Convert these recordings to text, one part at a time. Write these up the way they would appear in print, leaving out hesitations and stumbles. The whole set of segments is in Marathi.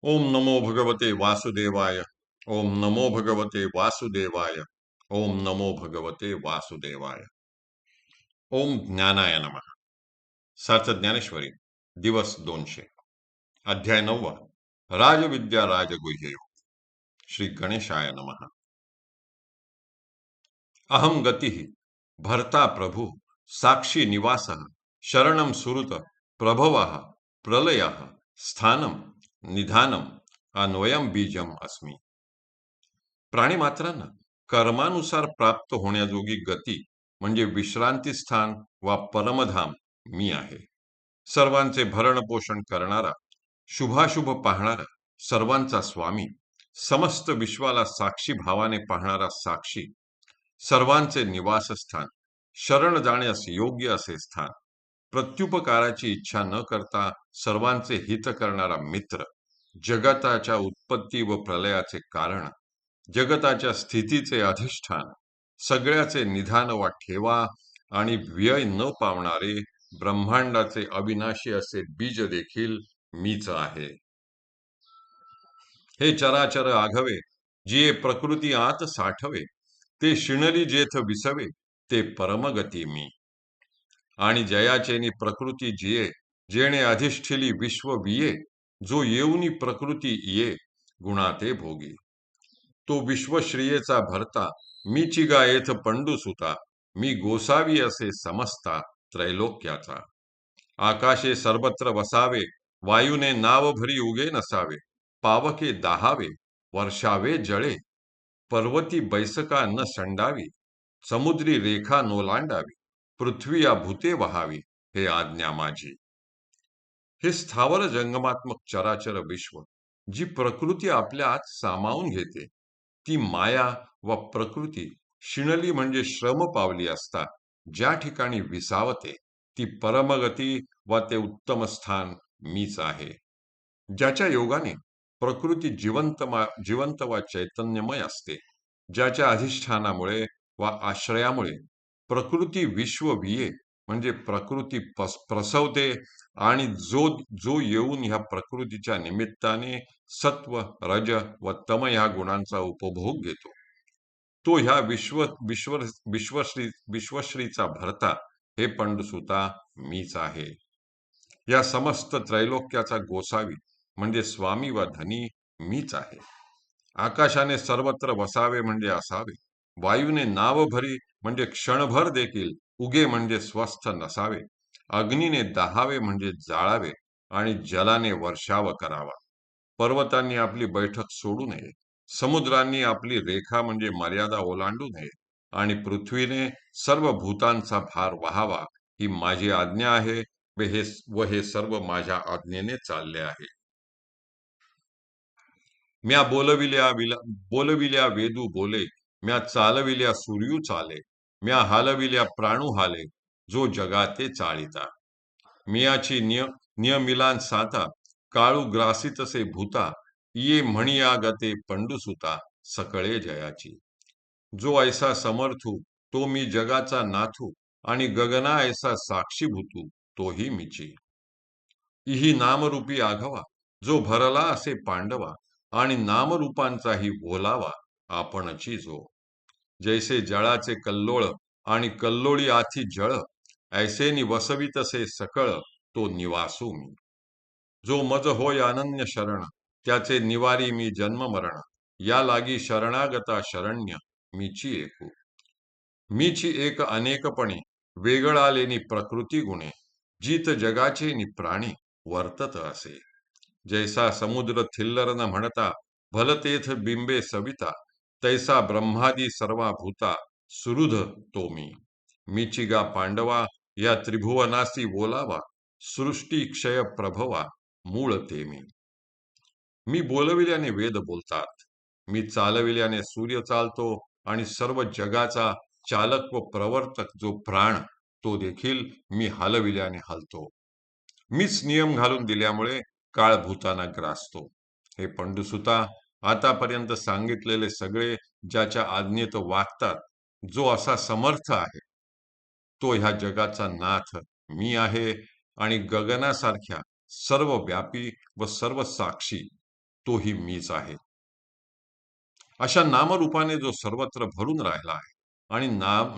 ओम नमो भगवते वासुदेवाय। ओम नमो भगवते वासुदेवाय। ओम नमो भगवते वासुदेवाय। ओम ज्ञानाय नमः। सार्थ ज्ञानेश्वरी, दिवस 200, अध्याय 9, राजविद्या राजगुह्य योग। श्री गणेशाय नमः। अहम गति भर्ता प्रभु साक्षी निवास शरणम सुरुत प्रभव प्रलय स्थानम निधानम अन्वयम बीजम अस्मि। प्राणीमात्रांना कर्मानुसार प्राप्त होण्याजोगी गती म्हणजे विश्रांती स्थान वा परमधाम मी आहे। सर्वांचे भरण पोषण करणारा, शुभाशुभ पाहणारा, सर्वांचा स्वामी, समस्त विश्वाला साक्षी भावाने पाहणारा साक्षी, सर्वांचे निवासस्थान, शरण जाण्यास योग्य असे स्थान, प्रत्युपकाराची इच्छा न करता सर्वांचे हित करणारा मित्र, जगताच्या उत्पत्ती व प्रलयाचे कारण, जगताच्या स्थितीचे अधिष्ठान, सगळ्याचे निधान वा ठेवा आणि व्यय न पावणारे ब्रह्मांडाचे अविनाशी असे बीज देखील मीच आहे। हे चराचर आघवे, जिये प्रकृती आत साठवे, ते शिणरी जेथ विसवे, ते परमगती मी। आणि जयाचेनी प्रकृती जिये, जेणे अधिष्ठिली विश्व विये, जो येऊनी प्रकृती ये, गुणाते भोगी। तो विश्वश्रियेचा भरता, मी चिगा येथ पंडुसुता, मी गोसावी असे समजता त्रैलोक्याचा। आकाशे सर्वत्र वसावे, वायूने नाव भरी उगे नसावे, पावके दाहावे, वर्षावे जळे, पर्वती बैसका न संडावी, समुद्री रेखा नोलांडावी, पृथ्वी या भूते वहावी, हे आज्ञा माझी। हे स्थावर जंगमात्मक चराचर विश्व, जी प्रकृती आपल्या आत सामावून घेते, ती माया व प्रकृती शिणली म्हणजे श्रम पावली असता ज्या ठिकाणी विसावते, ती परमगती व ते उत्तम स्थान मीच आहे। ज्याच्या योगाने प्रकृती जिवंत व चैतन्यमय असते, ज्याच्या अधिष्ठानामुळे व आश्रयामुळे प्रकृती विश्व विये म्हणजे प्रकृती प्रसवते, आणि जो जो येऊन ह्या प्रकृतीच्या निमित्ताने सत्व रज व तम ह्या गुणांचा उपभोग घेतो, तो ह्या विश्वश्रीचा भरता, हे पंडसुता मीच आहे। या समस्त त्रैलोक्याचा गोसावी म्हणजे स्वामी व धनी मीच आहे। आकाशाने सर्वत्र वसावे म्हणजे असावे, वायूने नाव भरी म्हणजे क्षणभर देखील उगे म्हणजे स्वस्थ नसावे, अग्नीने दहावे म्हणजे जाळावे, आणि जलाने वर्षाव करावा। पर्वतांनी आपली बैठक सोडू नये, समुद्रांनी आपली रेखा म्हणजे मर्यादा ओलांडू नये, आणि पृथ्वीने सर्व भूतांचा भार वहावा, ही माझी आज्ञा आहे, व हे सर्व माझ्या आज्ञेने चालले आहे। म्या बोलविल्या वेदू बोले, म्या चालविल्या सूर्यू चाले, म्या हालविल्या प्राणू हाले, जो जगाते चाळिता। मियाची नियमिलान साता, काळू ग्रासितसे भूता, ये म्हणिया गते पंडुसुता, सकळे जयाची। जो ऐसा समर्थू, तो मी जगाचा नाथू, आणि गगना ऐसा साक्षीभूतू, तोही मीची। इही नामरूपी आघवा, जो भरला असे पांडवा, आणि नामरूपांचाही बोलावा आपणची जो। जैसे जळाचे कल्लोळ, आणि कल्लोळी आथी जळ, ऐसेनी वसवितसे सकळ, तो निवासू मी। जो मज होय अनन्य शरण, त्याचे निवारी मी जन्म मरण, या लागी शरणागता शरण्य, मीची एकू। मीची एक अनेकपणे, वेगळालेनी प्रकृती गुणे, जीत जगाचे नि प्राणी वर्तत असे। जैसा समुद्र थिल्लर न म्हणता, भलतेथ बिंबे सविता, तैसा ब्रह्मादी सर्वा भूता, सुहृद तो मी। मीचिगा पांडवा, या त्रिभुवनासी बोलावा, सृष्टी क्षय प्रभवा, मूळ ते मी। मी बोलविल्याने वेद बोलतात, मी चालविल्याने सूर्य चालतो, आणि सर्व जगाचा चालक व प्रवर्तक जो प्राण, तो देखील मी हलविल्याने हलतो। मीच नियम घालून दिल्यामुळे काळ भूताना ग्रासतो। हे पंडुसुता, आतापर्यंत सांगितलेले सगळे ज्याच्या आज्ञेत वागतात, जो असा समर्थ आहे, तो ह्या जगाचा नाथ मी आहे, आणि गगनासारख्या सर्व व्यापी व सर्व साक्षी, तोही मीच आहे. अशा नामरूपाने जो सर्वत्र भरून राहिला आहे आणि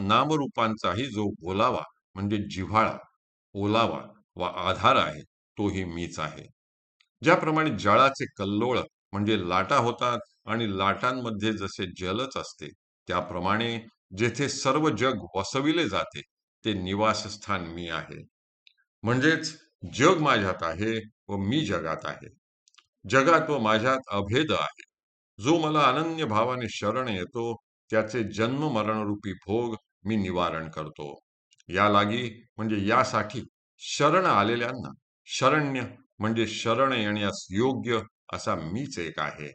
नामरूपांचाही जो बोलावा म्हणजे जिव्हाळा, ओलावा व आधार आहे, तोही मीच आहे. ज्याप्रमाणे जळाचे कल्लोळ म्हणजे लाटा होतात आणि लाटांमध्ये जसे जलच असते, त्याप्रमाणे जेथे सर्व जग वसविले जाते, ते निवासस्थान मी आहे. म्हणजेच जग माझ्यात आहे व मी जगात आहे. जगात व माझ्यात अभेद आहे. जो मला अनन्य भावाने शरण येतो, त्याचे जन्म मरणरूपी भोग मी निवारण करतो. या लागी म्हणजे यासाठी शरण आलेल्यांना शरण्य म्हणजे शरण येण्यास योग्य असा मीच एक आहे.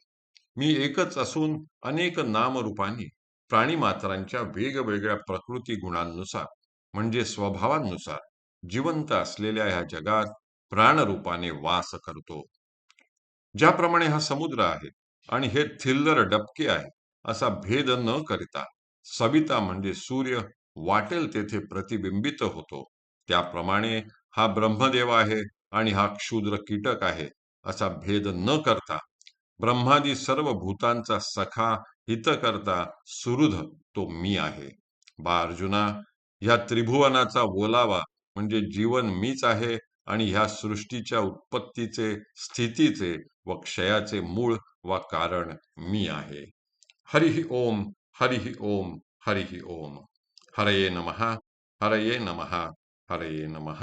मी एकच असून अनेक नामरूपांनी प्राणीमात्रांच्या वेगवेगळ्या प्रकृती गुणांनुसार म्हणजे स्वभावांनुसार जिवंत असलेल्या ह्या जगात प्राणरूपाने वास करतो. ज्याप्रमाणे हा समुद्र आहे आणि हे थिल्लर डबके आहे असा भेद न करता सविता म्हणजे सूर्य वाटेल तेथे प्रतिबिंबित होतो, त्याप्रमाणे हा ब्रह्मदेव आहे आणि हा क्षुद्र कीटक आहे असा भेद न करता ब्रह्मादी सर्व भूतांचा सखा हितकर्ता सुहृद तो मी आहे. बा अर्जुना, ह्या त्रिभुवनाचा बोलावा म्हणजे जीवन मीच आहे आणि ह्या सृष्टीच्या उत्पत्तीचे, स्थितीचे व क्षयाचे मूळ व कारण मी आहे. हरिः ओम, हरिः ओम, हरिः ओम. हरये नमः, हरये नमः, हरये नमः.